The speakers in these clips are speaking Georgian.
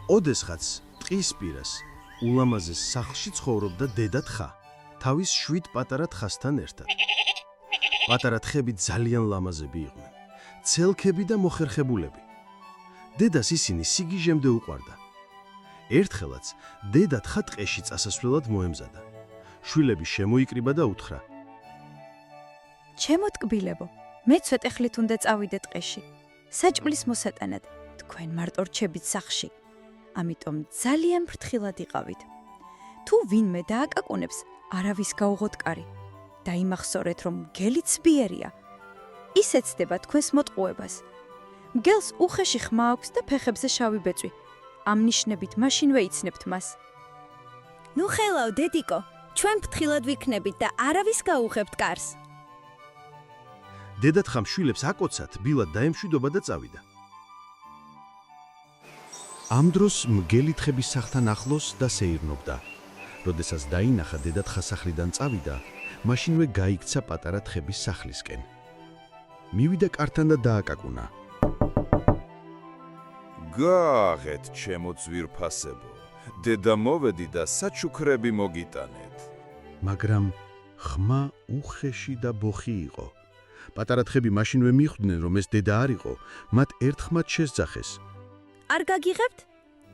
ოდესღაც ტყის პირას ულამაზეს სახლში ცხოვრობდა დედა თხა, თავის 7 პატარა თხასთან ერთად. პატარა თხები ძალიან ლამაზები იყვნენ, ცელქები და მოხერხებულები. დედას ისინი სიგიჟემდე უყვარდა. ერთხელაც დედა თხა ტყეში წასასვლელად მოემზადა. შვილები შემოიკრიბა და უთხრა: ჩემო ტკბილებო, მე ცოტეხლით უნდა წავიდე ტყეში, საჭმლის მოსატანად, თქვენ მარტო რჩებით სახლში. ამიტომ ძალიან ფრთხილად იყავით. თუ ვინმე დააკაკუნებს, არავის გაუღოთ კარი. დაიმახსოვრეთ, რომ მგელი ცბიერია. ის ეცდება თქვენს მოტყუებას. მგელს უხეში ხმა აქვს და ფეხებზე შავი ბეწვი. ამ ნიშნებით მაშინვე იცნებთ მას. ნუ ხელაო, დედიკო, ჩვენ ფრთხილად ვიქნებით და არავის გაუღებთ კარს. დედა თხამ შვილებს აკოცად ბილად დაემშვიდობა და წავიდა. ამ დროს მგელი თხების სახლთან ახლოს და სეირნობდა. როდესაც დაინახა დედა თხა სახლიდან წავიდა, მაშინვე გაიქცა პატარა თხების სახლისკენ. მივიდა კართან და დააკაკუნა. გააღეთ, ჩემო ძვირფასებო, დედა მოვედი და საჩუქრები მოგიტანეთ. მაგრამ ხმა უხეში და ბოხი იყო. პატარა თხები მაშინვე მიხვდნენ, რომ ეს დედა არ იყო, მათ ერთხმად შესძახეს. არ გაგიღებთ?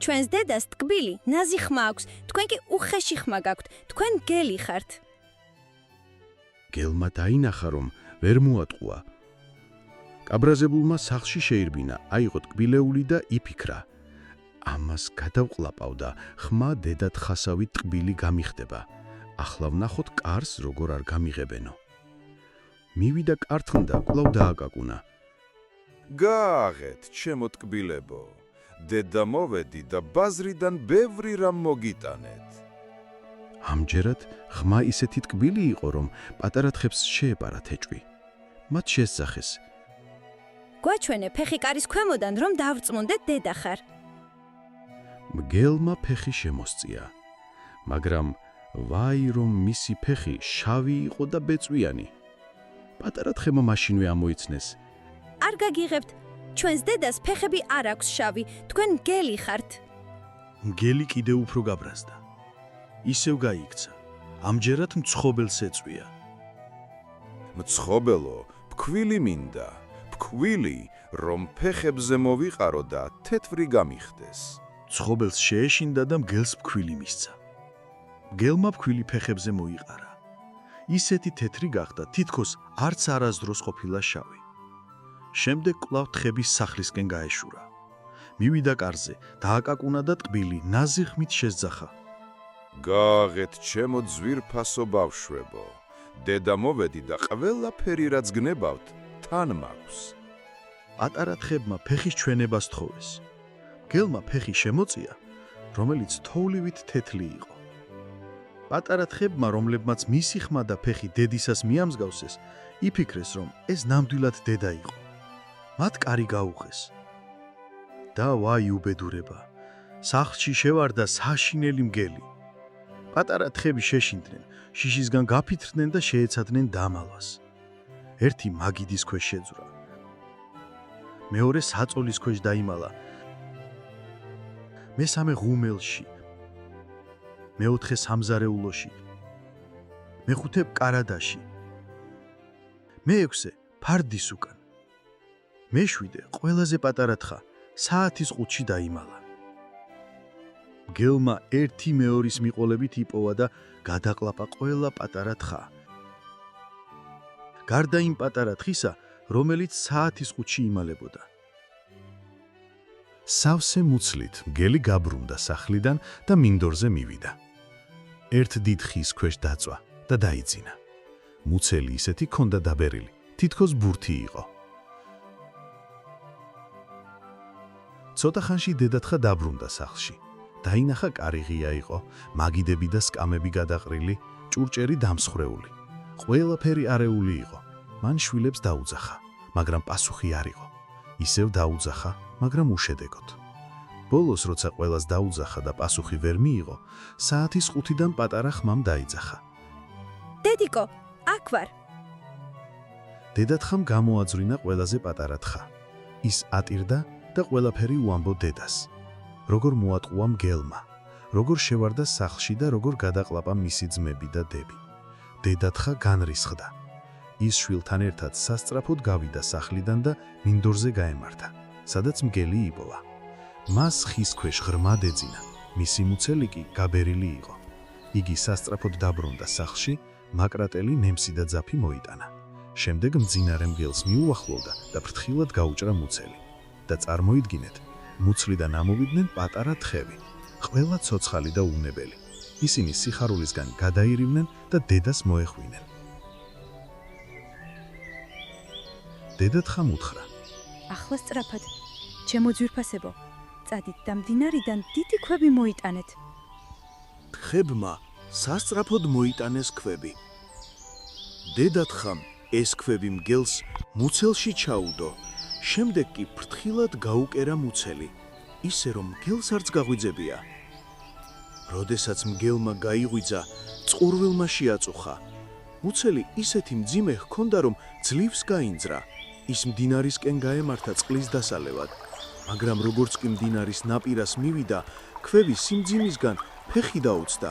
ჩვენს დედას ტკბილი, ნაზი ხმა აქვს, თქვენ კი უხეში ხმა გაქვთ, თქვენ გელი ხართ. გელმა დაინახა, რომ ვერ მოატყუა. კაბრაზებულმა სახლში შეირბინა, აიღო ტკბილეული და იფიქრა. ამას გადავყლაპავდა, ხმა დედა თხასავით ტკბილი გამიხდება. ახლა ვნახოთ კარს როგორ არ გამიღებენო. მივიდა კართან და კვლავ დააკაკუნა. გააღეთ, ჩემო ტკბილებო, დედა მოვედი და ბაზრიდან ბევრი რამ მოგიტანეთ. ამჯერად ხმა ისეთი ტკბილი იყო, რომ პატარა თხებს შეეპარა თეჭვი. მათ შესძახეს. გვაჩვენე ფეხი კარის ქვემოდან, რომ დავწმუნდეთ დედა ხარ. მგელმა ფეხი შემოსწია, მაგრამ ვაი რომ მისი ფეხი შავი იყო და ბეწვიანი. პატარა თხემ მაშინვე ამოიცნეს. არ გაგიღებთ, ჩვენს დედას ფეხები არ აქვს შავი, თქვენ გელი ხართ. მგელი კიდევ უფრო გაბრაზდა. ისევ გაიქცა. ამჯერად მცხოველს ეწვია. მცხოველო, ფქვილი მინდა, ფქვილი, რომ ფეხებზე მოვიყარო და თეთრი გამიხდეს. მცხოველს შეეშინდა და მგელს ფქვილი მისცა. მგელმა ფქვილი ფეხებზე მოიყარა. ისეთი თეთრი გახდა, თითქოს არც არასდროს ყოფილა შავი. შემდეგ კვლავ თხების სახლისკენ გაეშურა. მივიდა კარზე, დააკაკუნა და ტკბილი ნაზი ხმით შესძახა. გააღეთ, ჩემო ძვირფასო ბავშვებო, დედა მოვედი და ყველაფერი რაც გნებავთ, თან მაქვს. პატარა თხებმა ფეხის ჩვენებას თხოვეს. მგელმა ფეხი შემოწია, რომელიც თოვლივით თეთრი იყო. პატარა თხებმა, რომლებმაც მისი ხმა და ფეხი დედისას მიამსგავსეს, იფიქრეს, რომ ეს ნამდვილად დედა იყო. მათ კარი გაუღეს. და ვაი უბედურება, სახლში შევარდა საშინელი მგელი. პატარა თხები შეშინდნენ, შიშისგან გაფითრდნენ და შეეცადნენ დამალვას. ერთი მაგიდის ქვეშ შეძვრა. მეორე საწოლის ქვეშ დაიმალა. მესამე ღუმელში. მეოთხე სამზარეულოში. მეხუთე კარადაში. მეექვსე ფარდის უკან. მეშვიდე ყველაზე პატარა თხა საათის ყუთში დაიმალა. მგელმა ერთი მეორის მიყოლებით იპოვა და გადაყლაპა ყველა პატარა თხა. გარდა იმ პატარა თხისა, რომელიც საათის ყუთში იმალებოდა. სავსე მუცლით მგელი გაბრუნდა სახლიდან და მინდორზე მივიდა. ერთ დიდ ხის ქვეშ დაწვა და დაიძინა. მუცელი ისეთი ქონდა დაბერილი, თითქოს ბურთი იყო. ცოტა ხანში დედა თხა დაბრუნდა სახლში. დაინახა კარი ღია იყო, მაგიდები და სკამები გადაყრილი, ჭურჭერი დამსხრეული. ყველაფერი არეული იყო. მან შვილებს დაუძახა, მაგრამ პასუხი არ იყო. ისევ დაუძახა, მაგრამ უშედეგოდ. ბოლოს, როცა ყველას დაუძახა და პასუხი ვერ მიიღო, საათის ყუთიდან პატარა ხმამ დაიძახა. დედიკო, აქ ვარ. დედა თხამ გამოაძვლინა ყველაზე პატარა თხა. ის ატირდა და ყველაფერი უამბო დედას. როგორ მოატყუა მგელმა, როგორ შევარდა სახლში და როგორ გადაყლაპა მისი ძმები და დები. დედათხა განრისხდა. ის შვილთან ერთად სასწრაფოდ გავიდა სახლიდან და მინდორზე გაემართა, სადაც მგელი იპოვა. მას ხის ქვეშ ღრმად ეძინა, მისი მუცელი კი გაბერილი იყო. იგი სასწრაფოდ დაბრუნდა სახლში, მაკრატელი ნემსი და ძაფი მოიტანა. შემდეგ მძინარე მგელს მიუახლოვდა და ფრთხილად გაუჭრა მუცელი. და წარმოიდგინეთ, მუცლიდან ამოვიდნენ პატარა თხევი, ყველა ცოცხალი და უნებელი. ისინი სიხარულისგან გადაირივნენ და დედას მოეხვინენ. დედათხა უთხრა: ახლა სწრაფად, ჩემო ძვირფასებო, წადით და მდინარიდან დიდი ქვები მოიტანეთ. თხებმა სასწრაფოდ მოიტანეს ქვები. დედათხამ ეს ქვები მგელს მუცელში ჩაუდო, შემდეგ კი ფრთხილად გაუკერა მუცელი, ისე რომ მგელს არც გაღვიძებია. როდესაც მგელმა გაიღვიძა, წყურვილმა შეაწუხა. მუცელი ისეთი მძიმე ჰქონდა, რომ ძლივს გაინძრა. ის მდინარისკენ გაემართა წყლის დასალევად, მაგრამ როგორც კი მდინარის ნაპირას მივიდა, ქვები სიმძიმისგან ფეხი დაუწდა,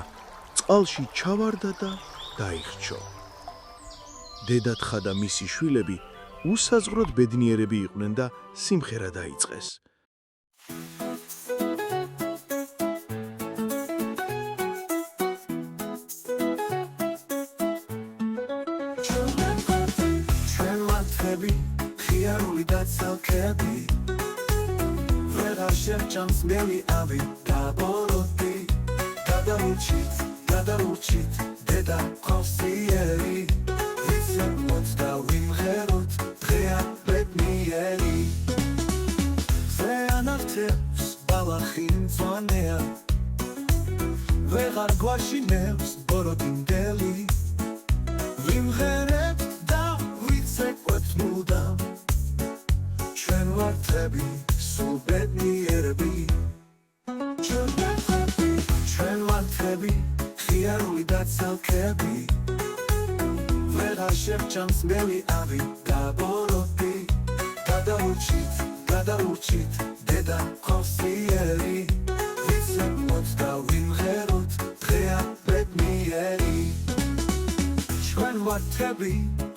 წყალში ჩავარდა და დაიხრჩო. დედათხა და მისი შვილები უსაზღვროდ ბედნიერები იყვნენ და სიმღერა დაიწყეს. ხიარული და ცალკები ვეღარ შევჭამს მელი ავი დაბოროტი გადაურჩით დედა ხოსიერი ვიცემოთ და ვიმღეროთ დღეა ბედნიერი ზეანართებს ბალახი მწვანეა ვეღარ გვაშინებს ბოროტინდელი ვიმღერებ და ვიცეკვეთ მუდამ ჩვენ ვართ სულ ბედნიერები ჩვენ ვართ ხიარული და ცალკები ვეღარ შევჭამს მელი ავი დაბოროტი გადაურჩით დედა ხოსიერი ვიცემოთ და ვიმღეროთ დღეა ბედნიერი ჩვენ ვართ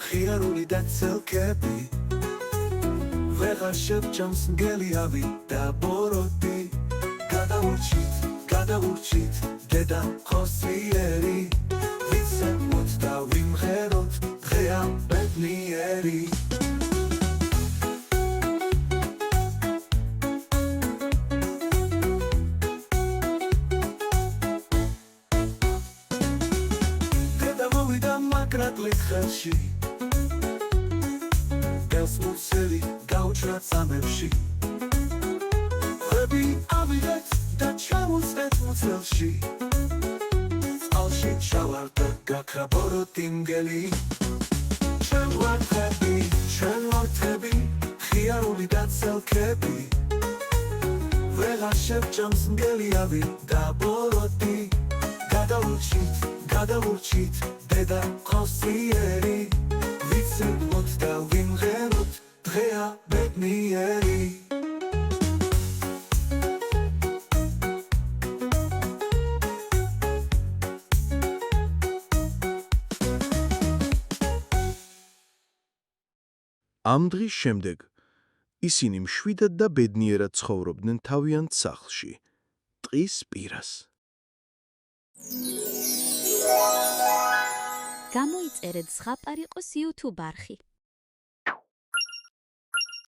ხიარული და ცალკები ვეღარ შევჭამს მგელი ავი დაბოროტი გადაურჩით დედა ხოსიერი ვიცემოთ და ვიმღეროთ დღეა ბედნიერი დედა მოვიდა მაკრატლით ხელში მუცელი გაუჭრა წამებში ხვები ავიდეთ და ჩამოვსდეთ მუცელში წყალში ჩავარდა გაქრა ბოროტი მგელი ჩვენ ვართ ხიარული და ცალკები ვეღარ შევჭამს მგელი ავი დაბოროტი გადაურჩით დედა ხოსიერი ვიცემოთ და ვიმღეროთ დღეა ბედნიერი ამ დღის შემდეგ ისინი მშვიდად და ბედნიერად ცხოვრობდნენ თავიანთ სახლში, ტყის პირას. გამოიწერეთ ზღაპარიყოს YouTube არხი.